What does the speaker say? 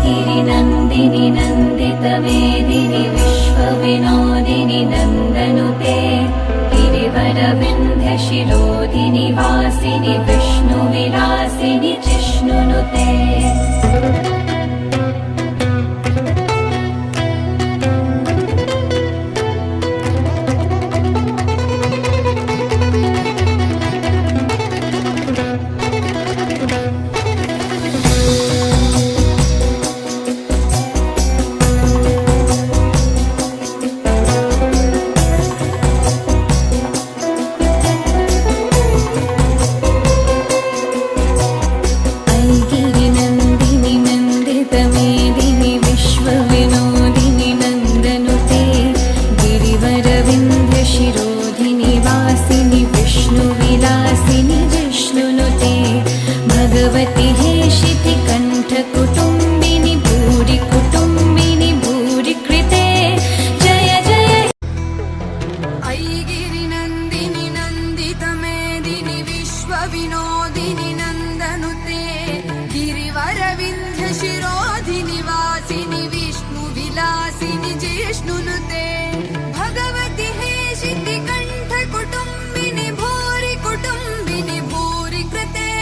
गिरिनन्दिनि नन्दितमेदिनि विश्वविनोदिनि नन्दनुते गिरिवरविन्ध्यशिरोधिनि वासिनि विष्णुविलासिनि जिष्णुनुते भगवति हेशिति कण्ठकुटुम्बिनि भूरि कुटुम्बिनि भूरि कृते जय जय ऐगिरिनन्दिनि नन्दितमेदिनि विश्वविनोदिनि नन्दनुते गिरिवरविन्ध्यशिरोधिनि वासिनि विष्णुविलासिनि जिष्णुनुते